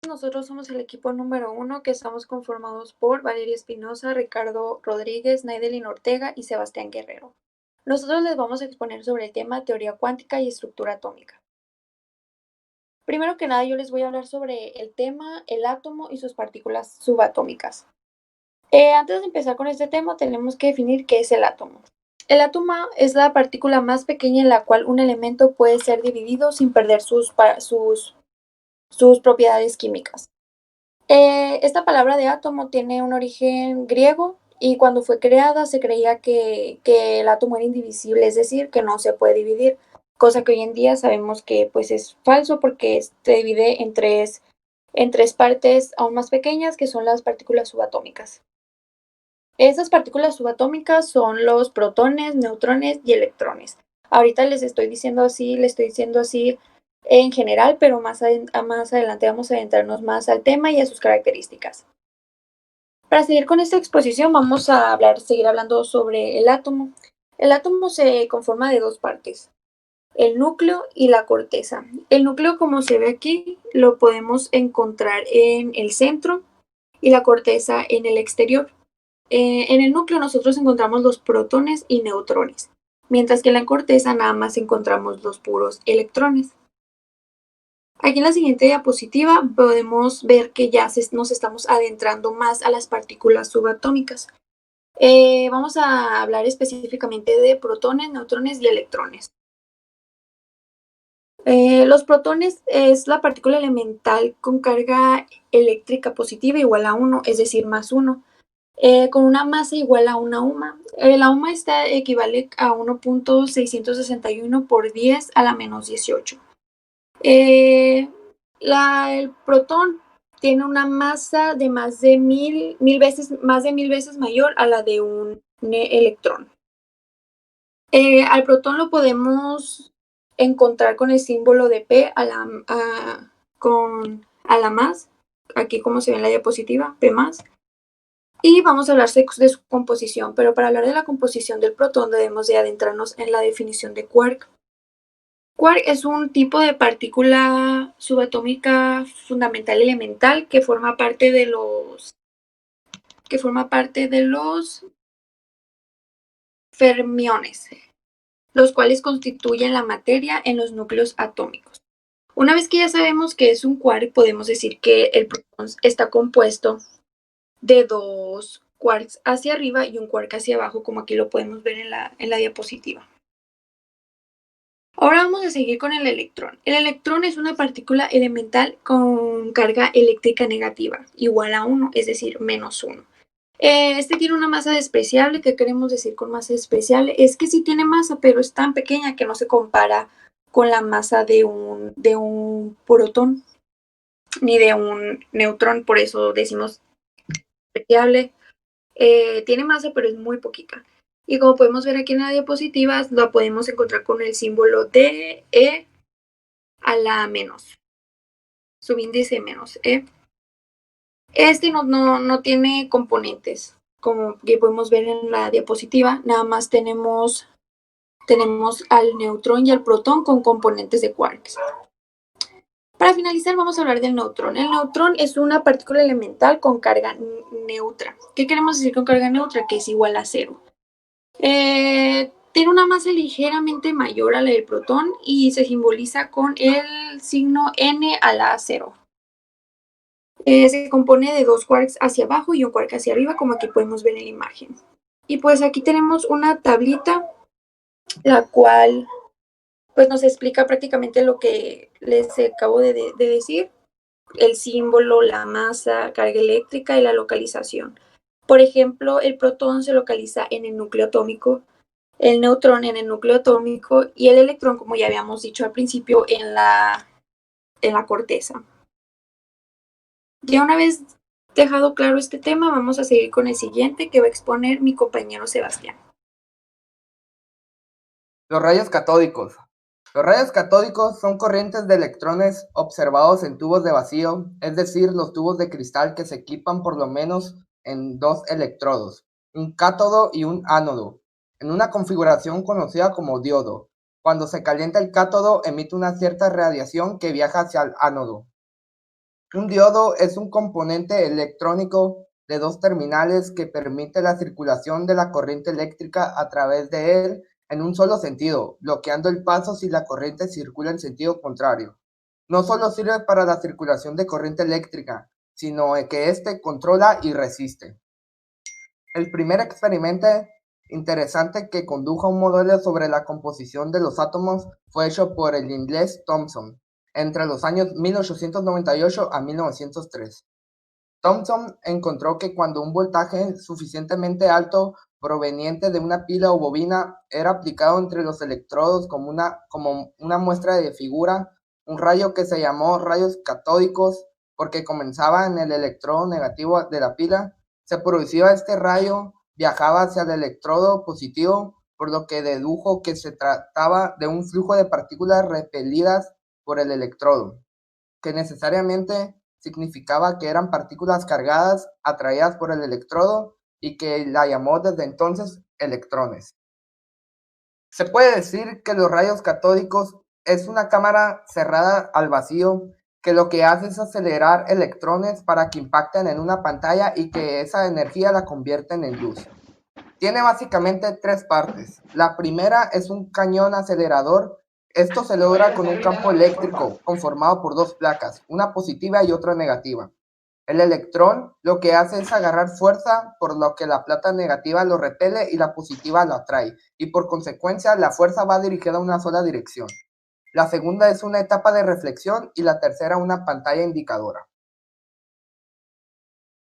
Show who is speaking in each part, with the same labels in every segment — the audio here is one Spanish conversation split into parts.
Speaker 1: Nosotros somos el equipo número 1 que estamos conformados por Valeria Espinosa, Ricardo Rodríguez, Naidelin Ortega y Sebastián Guerrero. Nosotros les vamos a exponer sobre el tema teoría cuántica y estructura atómica. Primero que nada, yo les voy a hablar sobre el tema, el átomo y sus partículas subatómicas. Antes de empezar con este tema, tenemos que definir qué es el átomo. El átomo es la partícula más pequeña en la cual un elemento puede ser dividido sin perder sus propiedades químicas. Esta palabra de átomo tiene un origen griego y cuando fue creada se creía que el átomo era indivisible, es decir, que no se puede dividir, cosa que hoy en día sabemos que pues es falso porque se divide en tres partes aún más pequeñas que son las partículas subatómicas. Esas partículas subatómicas son los protones, neutrones y electrones. Ahorita les estoy diciendo así en general, pero más adelante vamos a adentrarnos más al tema y a sus características. Para seguir con esta exposición vamos a seguir hablando sobre el átomo. El átomo se conforma de dos partes, el núcleo y la corteza. El núcleo, como se ve aquí, lo podemos encontrar en el centro y la corteza en el exterior. En el núcleo nosotros encontramos los protones y neutrones, mientras que en la corteza nada más encontramos los puros electrones. Aquí en la siguiente diapositiva podemos ver que ya nos estamos adentrando más a las partículas subatómicas. Vamos a hablar específicamente de protones, neutrones y electrones. Los protones es la partícula elemental con carga eléctrica positiva igual a 1, es decir, más 1. Con una masa igual a una UMA. La UMA equivale a 1.661 por 10 a la menos 18. El protón tiene una masa de más de mil veces mayor a la de un electrón. Al protón lo podemos encontrar con el símbolo de P a la más, aquí como se ve en la diapositiva, P más. Y vamos a hablar de su composición, pero para hablar de la composición del protón debemos de adentrarnos en la definición de quark. Quark es un tipo de partícula subatómica fundamental elemental que forma parte de los fermiones, los cuales constituyen la materia en los núcleos atómicos. Una vez que ya sabemos qué es un quark, podemos decir que el protón está compuesto de dos quarks hacia arriba y un quark hacia abajo, como aquí lo podemos ver en la diapositiva. Ahora vamos a seguir con el electrón. El electrón es una partícula elemental con carga eléctrica negativa, igual a 1, es decir, menos 1. Este tiene una masa despreciable. ¿Qué queremos decir con masa despreciable? Es que sí tiene masa, pero es tan pequeña que no se compara con la masa de un protón ni de un neutrón, por eso decimos despreciable. Tiene masa, pero es muy poquita. Y como podemos ver aquí en la diapositiva, la podemos encontrar con el símbolo de E a la menos, subíndice menos E. Este no tiene componentes, como que podemos ver en la diapositiva, nada más tenemos al neutrón y al protón con componentes de quarks. Para finalizar, vamos a hablar del neutrón. El neutrón es una partícula elemental con carga neutra. ¿Qué queremos decir con carga neutra? Que es igual a 0. Tiene una masa ligeramente mayor a la del protón y se simboliza con el signo N a la 0. Se compone de dos quarks hacia abajo y un quark hacia arriba, como aquí podemos ver en la imagen. Y pues aquí tenemos una tablita, la cual pues nos explica prácticamente lo que les acabo de decir, el símbolo, la masa, carga eléctrica y la localización. Por ejemplo, el protón se localiza en el núcleo atómico, el neutrón en el núcleo atómico y el electrón, como ya habíamos dicho al principio, en la corteza. Ya una vez dejado claro este tema, vamos a seguir con el siguiente que va a exponer mi compañero Sebastián.
Speaker 2: Los rayos catódicos. Los rayos catódicos son corrientes de electrones observados en tubos de vacío, es decir, los tubos de cristal que se equipan por lo menos en dos electrodos, un cátodo y un ánodo, en una configuración conocida como diodo. Cuando se calienta el cátodo, emite una cierta radiación que viaja hacia el ánodo. Un diodo es un componente electrónico de dos terminales que permite la circulación de la corriente eléctrica a través de él en un solo sentido, bloqueando el paso si la corriente circula en sentido contrario. No solo sirve para la circulación de corriente eléctrica, sino que éste controla y resiste. El primer experimento interesante que condujo a un modelo sobre la composición de los átomos fue hecho por el inglés Thomson entre los años 1898 a 1903. Thomson encontró que cuando un voltaje suficientemente alto proveniente de una pila o bobina era aplicado entre los electrodos como una muestra de figura, un rayo que se llamó rayos catódicos porque comenzaba en el electrodo negativo de la pila, se producía este rayo, viajaba hacia el electrodo positivo, por lo que dedujo que se trataba de un flujo de partículas repelidas por el electrodo, que necesariamente significaba que eran partículas cargadas atraídas por el electrodo y que la llamó desde entonces electrones. Se puede decir que los rayos catódicos es una cámara cerrada al vacío que lo que hace es acelerar electrones para que impacten en una pantalla y que esa energía la convierten en luz. Tiene básicamente tres partes. La primera es un cañón acelerador. Esto se logra con un campo eléctrico conformado por dos placas, una positiva y otra negativa. El electrón lo que hace es agarrar fuerza, por lo que la placa negativa lo repele y la positiva lo atrae, y por consecuencia la fuerza va dirigida a una sola dirección. La segunda es una etapa de reflexión y la tercera una pantalla indicadora.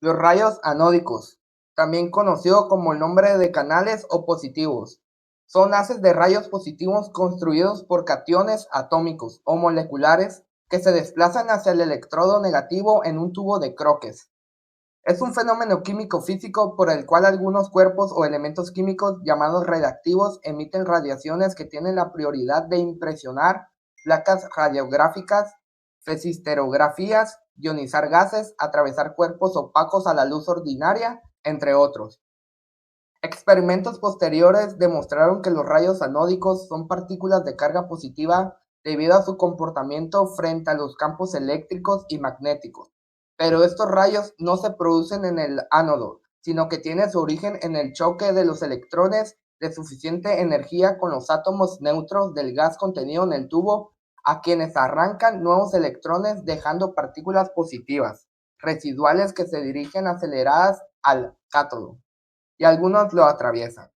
Speaker 2: Los rayos anódicos, también conocido como el nombre de canales o positivos, son haces de rayos positivos construidos por cationes atómicos o moleculares que se desplazan hacia el electrodo negativo en un tubo de Crookes. Es un fenómeno químico-físico por el cual algunos cuerpos o elementos químicos llamados radiactivos emiten radiaciones que tienen la prioridad de impresionar placas radiográficas, fesisterografías, ionizar gases, atravesar cuerpos opacos a la luz ordinaria, entre otros. Experimentos posteriores demostraron que los rayos anódicos son partículas de carga positiva debido a su comportamiento frente a los campos eléctricos y magnéticos. Pero estos rayos no se producen en el ánodo, sino que tienen su origen en el choque de los electrones de suficiente energía con los átomos neutros del gas contenido en el tubo, a quienes arrancan nuevos electrones dejando partículas positivas, residuales que se dirigen aceleradas al cátodo y algunos lo atraviesan.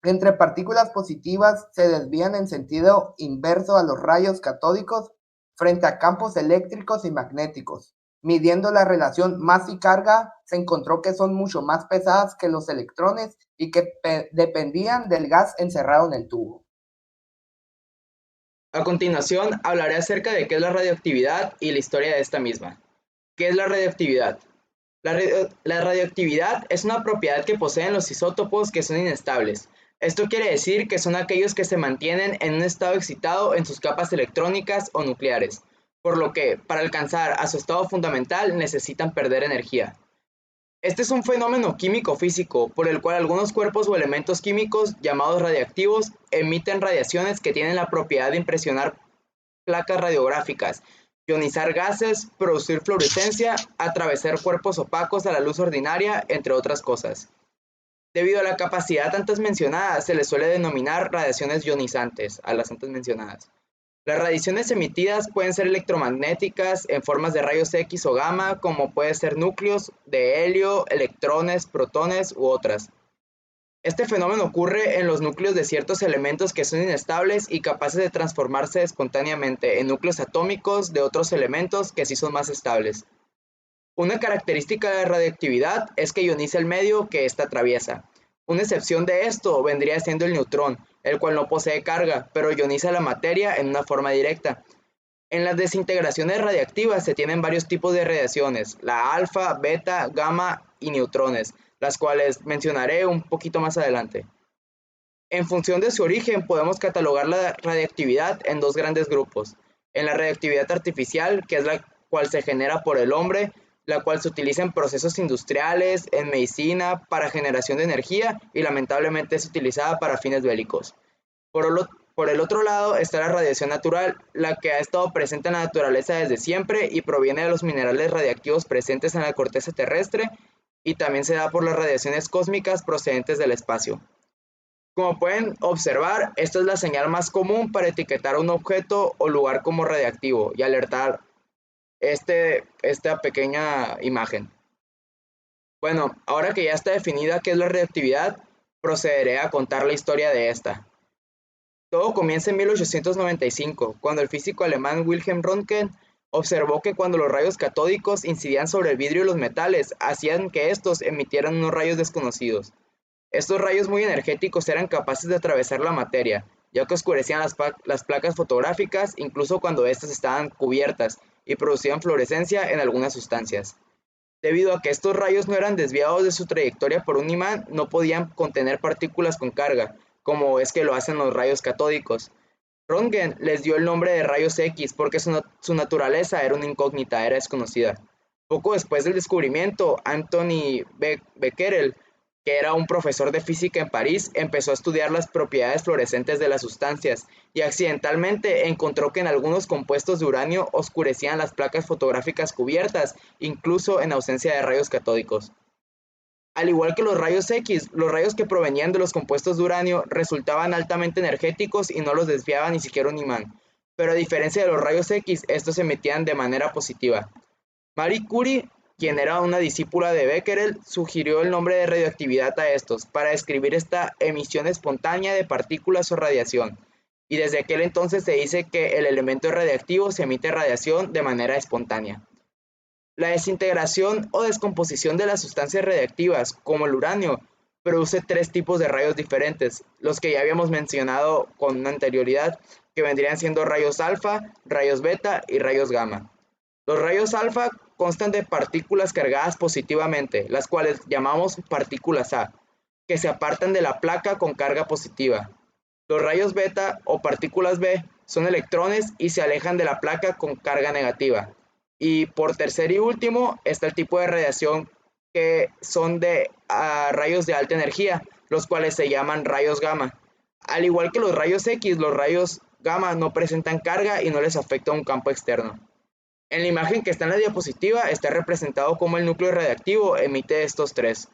Speaker 2: Entre partículas positivas se desvían en sentido inverso a los rayos catódicos frente a campos eléctricos y magnéticos. Midiendo la relación masa y carga, se encontró que son mucho más pesadas que los electrones y que dependían del gas encerrado en el tubo.
Speaker 3: A continuación, hablaré acerca de qué es la radioactividad y la historia de esta misma. ¿Qué es la radioactividad? La radioactividad es una propiedad que poseen los isótopos que son inestables. Esto quiere decir que son aquellos que se mantienen en un estado excitado en sus capas electrónicas o nucleares, por lo que, para alcanzar a su estado fundamental, necesitan perder energía. Este es un fenómeno químico-físico por el cual algunos cuerpos o elementos químicos llamados radiactivos emiten radiaciones que tienen la propiedad de impresionar placas radiográficas, ionizar gases, producir fluorescencia, atravesar cuerpos opacos a la luz ordinaria, entre otras cosas. Debido a la capacidad antes mencionada, se les suele denominar radiaciones ionizantes a las antes mencionadas. Las radiaciones emitidas pueden ser electromagnéticas en formas de rayos X o gamma, como pueden ser núcleos de helio, electrones, protones u otras. Este fenómeno ocurre en los núcleos de ciertos elementos que son inestables y capaces de transformarse espontáneamente en núcleos atómicos de otros elementos que sí son más estables. Una característica de la radioactividad es que ioniza el medio que ésta atraviesa. Una excepción de esto vendría siendo el neutrón, el cual no posee carga, pero ioniza la materia en una forma directa. En las desintegraciones radiactivas se tienen varios tipos de radiaciones, la alfa, beta, gamma y neutrones, las cuales mencionaré un poquito más adelante. En función de su origen podemos catalogar la radiactividad en dos grandes grupos. En la radiactividad artificial, que es la cual se genera por el hombre, la cual se utiliza en procesos industriales, en medicina, para generación de energía y lamentablemente es utilizada para fines bélicos. Por el otro lado está la radiación natural, la que ha estado presente en la naturaleza desde siempre y proviene de los minerales radiactivos presentes en la corteza terrestre y también se da por las radiaciones cósmicas procedentes del espacio. Como pueden observar, esta es la señal más común para etiquetar un objeto o lugar como radiactivo y alertar esta pequeña imagen. Bueno, ahora que ya está definida qué es la radioactividad, procederé a contar la historia de esta. Todo comienza en 1895, cuando el físico alemán Wilhelm Röntgen observó que cuando los rayos catódicos incidían sobre el vidrio y los metales, hacían que estos emitieran unos rayos desconocidos. Estos rayos muy energéticos eran capaces de atravesar la materia, ya que oscurecían las placas fotográficas incluso cuando éstas estaban cubiertas y producían fluorescencia en algunas sustancias. Debido a que estos rayos no eran desviados de su trayectoria por un imán, no podían contener partículas con carga, como es que lo hacen los rayos catódicos. Röntgen les dio el nombre de rayos X porque su naturaleza era una incógnita, era desconocida. Poco después del descubrimiento, Anthony Becquerel, que era un profesor de física en París, empezó a estudiar las propiedades fluorescentes de las sustancias y accidentalmente encontró que en algunos compuestos de uranio oscurecían las placas fotográficas cubiertas, incluso en ausencia de rayos catódicos. Al igual que los rayos X, los rayos que provenían de los compuestos de uranio resultaban altamente energéticos y no los desviaba ni siquiera un imán. Pero a diferencia de los rayos X, estos se emitían de manera positiva. Marie Curie, quien era una discípula de Becquerel, sugirió el nombre de radioactividad a estos para describir esta emisión espontánea de partículas o radiación. Y desde aquel entonces se dice que el elemento radiactivo se emite radiación de manera espontánea. La desintegración o descomposición de las sustancias radiactivas, como el uranio, produce tres tipos de rayos diferentes, los que ya habíamos mencionado con anterioridad, que vendrían siendo rayos alfa, rayos beta y rayos gamma. Los rayos alfa constan de partículas cargadas positivamente, las cuales llamamos partículas A, que se apartan de la placa con carga positiva. Los rayos beta o partículas B son electrones y se alejan de la placa con carga negativa. Y por tercer y último está el tipo de radiación que son de rayos de alta energía, los cuales se llaman rayos gamma. Al igual que los rayos X, los rayos gamma no presentan carga y no les afecta un campo externo. En la imagen que está en la diapositiva está representado cómo el núcleo radiactivo emite estos tres.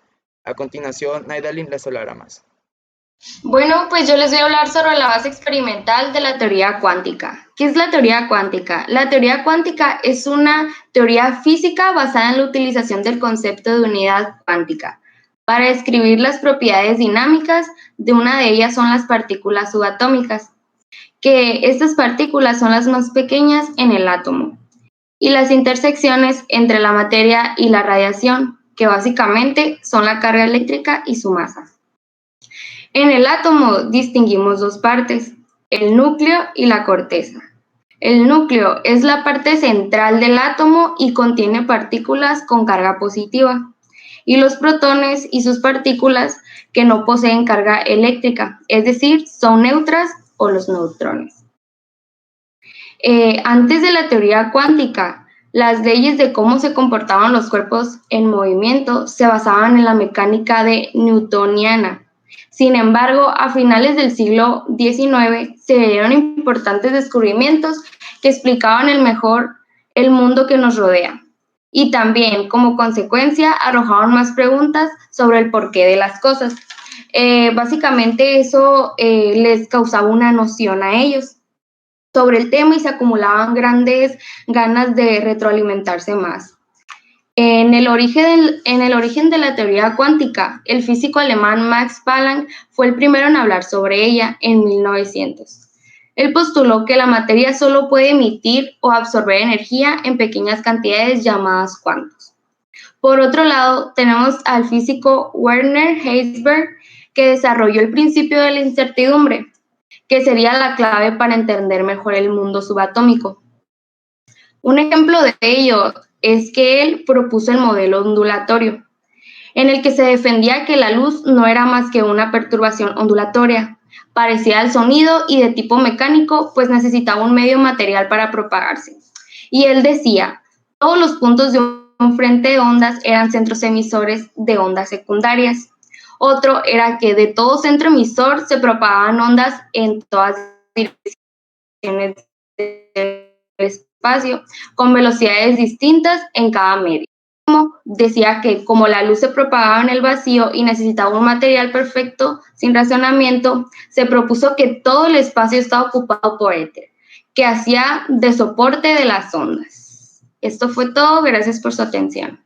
Speaker 3: A continuación, Naidalin les hablará más.
Speaker 4: Bueno, pues yo les voy a hablar sobre la base experimental de la teoría cuántica. ¿Qué es la teoría cuántica? La teoría cuántica es una teoría física basada en la utilización del concepto de unidad cuántica para describir las propiedades dinámicas de una de ellas son las partículas subatómicas, que estas partículas son las más pequeñas en el átomo, y las intersecciones entre la materia y la radiación, que básicamente son la carga eléctrica y su masa. En el átomo distinguimos dos partes, el núcleo y la corteza. El núcleo es la parte central del átomo y contiene partículas con carga positiva, y los protones y sus partículas que no poseen carga eléctrica, es decir, son neutras o los neutrones. Antes de la teoría cuántica, las leyes de cómo se comportaban los cuerpos en movimiento se basaban en la mecánica newtoniana. Sin embargo, a finales del siglo XIX se dieron importantes descubrimientos que explicaban mejor el mundo que nos rodea y también, como consecuencia, arrojaban más preguntas sobre el porqué de las cosas. Básicamente eso les causaba una noción a ellos sobre el tema y se acumulaban grandes ganas de retroalimentarse más. En el origen de la teoría cuántica, el físico alemán Max Planck fue el primero en hablar sobre ella en 1900. Él postuló que la materia solo puede emitir o absorber energía en pequeñas cantidades llamadas cuantos. Por otro lado, tenemos al físico Werner Heisenberg, que desarrolló el principio de la incertidumbre, que sería la clave para entender mejor el mundo subatómico. Un ejemplo de ello es que él propuso el modelo ondulatorio, en el que se defendía que la luz no era más que una perturbación ondulatoria, parecida al sonido y de tipo mecánico, pues necesitaba un medio material para propagarse. Y él decía, todos los puntos de un frente de ondas eran centros emisores de ondas secundarias. Otro era que de todo centro emisor se propagaban ondas en todas direcciones del espacio con velocidades distintas en cada medio. Decía que como la luz se propagaba en el vacío y necesitaba un material perfecto sin razonamiento, se propuso que todo el espacio estaba ocupado por éter, que hacía de soporte de las ondas. Esto fue todo, gracias por su atención.